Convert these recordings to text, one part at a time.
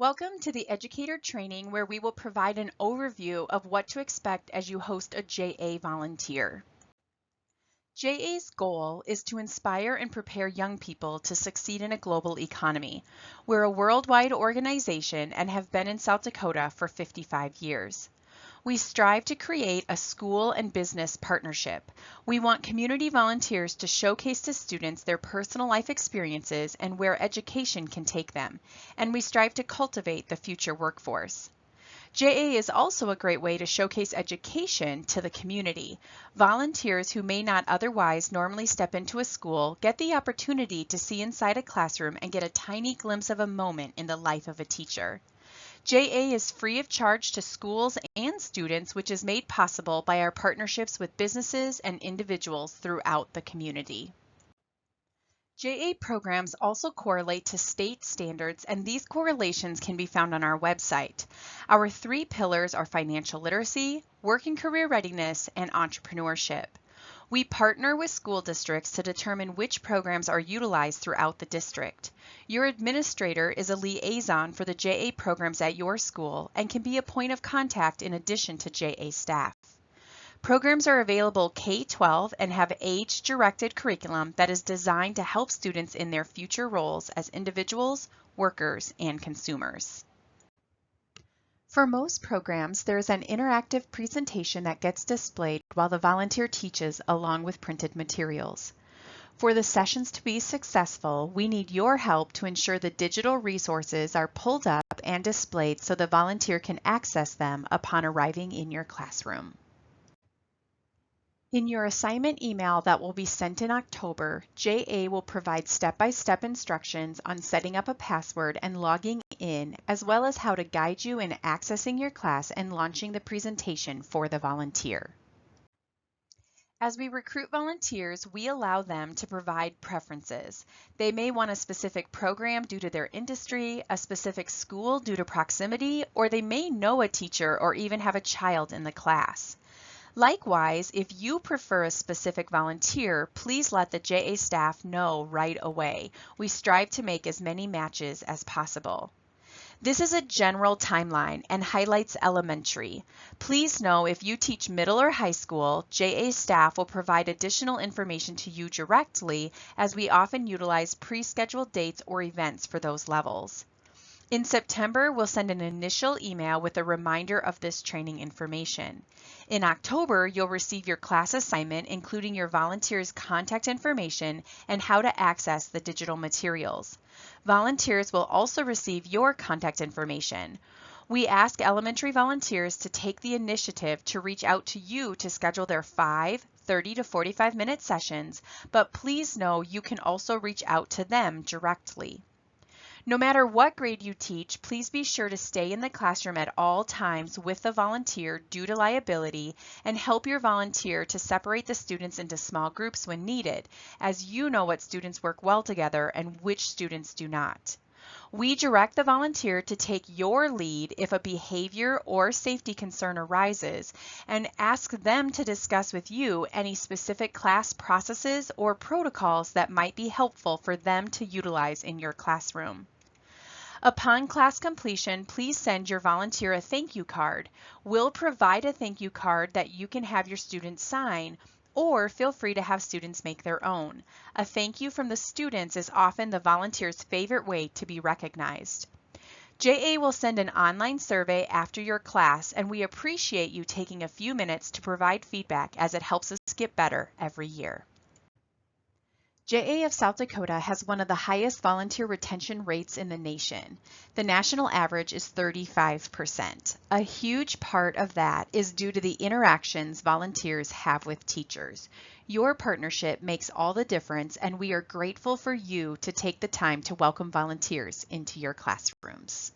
Welcome to the Educator Training, where we will provide an overview of what to expect as you host a JA volunteer. JA's goal is to inspire and prepare young people to succeed in a global economy. We're a worldwide organization and have been in South Dakota for 55 years. We strive to create a school and business partnership. We want community volunteers to showcase to students their personal life experiences and where education can take them, and we strive to cultivate the future workforce. JA is also a great way to showcase education to the community. Volunteers who may not otherwise normally step into a school get the opportunity to see inside a classroom and get a tiny glimpse of a moment in the life of a teacher. JA is free of charge to schools and students, which is made possible by our partnerships with businesses and individuals throughout the community. JA programs also correlate to state standards, and these correlations can be found on our website. Our three pillars are financial literacy, work and career readiness, and entrepreneurship. We partner with school districts to determine which programs are utilized throughout the district. Your administrator is a liaison for the JA programs at your school and can be a point of contact in addition to JA staff. Programs are available K-12 and have age-directed curriculum that is designed to help students in their future roles as individuals, workers, and consumers. For most programs, there is an interactive presentation that gets displayed while the volunteer teaches along with printed materials. For the sessions to be successful, we need your help to ensure the digital resources are pulled up and displayed so the volunteer can access them upon arriving in your classroom. In your assignment email that will be sent in October, JA will provide step-by-step instructions on setting up a password and logging in, as well as how to guide you in accessing your class and launching the presentation for the volunteer. As we recruit volunteers, we allow them to provide preferences. They may want a specific program due to their industry, a specific school due to proximity, or they may know a teacher or even have a child in the class. Likewise, if you prefer a specific volunteer, please let the JA staff know right away. We strive to make as many matches as possible. This is a general timeline and highlights elementary. Please know if you teach middle or high school, JA staff will provide additional information to you directly, as we often utilize pre-scheduled dates or events for those levels. In September, we'll send an initial email with a reminder of this training information. In October, you'll receive your class assignment, including your volunteer's contact information and how to access the digital materials. Volunteers will also receive your contact information. We ask elementary volunteers to take the initiative to reach out to you to schedule their 30 to 45-minute sessions, but please know you can also reach out to them directly. No matter what grade you teach, please be sure to stay in the classroom at all times with the volunteer due to liability, and help your volunteer to separate the students into small groups when needed, as you know what students work well together and which students do not. We direct the volunteer to take your lead if a behavior or safety concern arises, and ask them to discuss with you any specific class processes or protocols that might be helpful for them to utilize in your classroom. Upon class completion, please send your volunteer a thank you card. We'll provide a thank you card that you can have your students sign, or feel free to have students make their own. A thank you from the students is often the volunteer's favorite way to be recognized. JA will send an online survey after your class, and we appreciate you taking a few minutes to provide feedback, as it helps us get better every year. JA of South Dakota has one of the highest volunteer retention rates in the nation. The national average is 35%. A huge part of that is due to the interactions volunteers have with teachers. Your partnership makes all the difference, and we are grateful for you to take the time to welcome volunteers into your classrooms.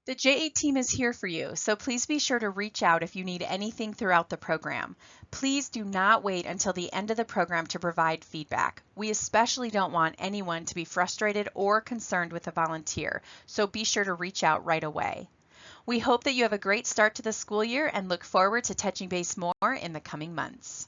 The JA team is here for you, so please be sure to reach out if you need anything throughout the program. Please do not wait until the end of the program to provide feedback. We especially don't want anyone to be frustrated or concerned with a volunteer, so be sure to reach out right away. We hope that you have a great start to the school year and look forward to touching base more in the coming months.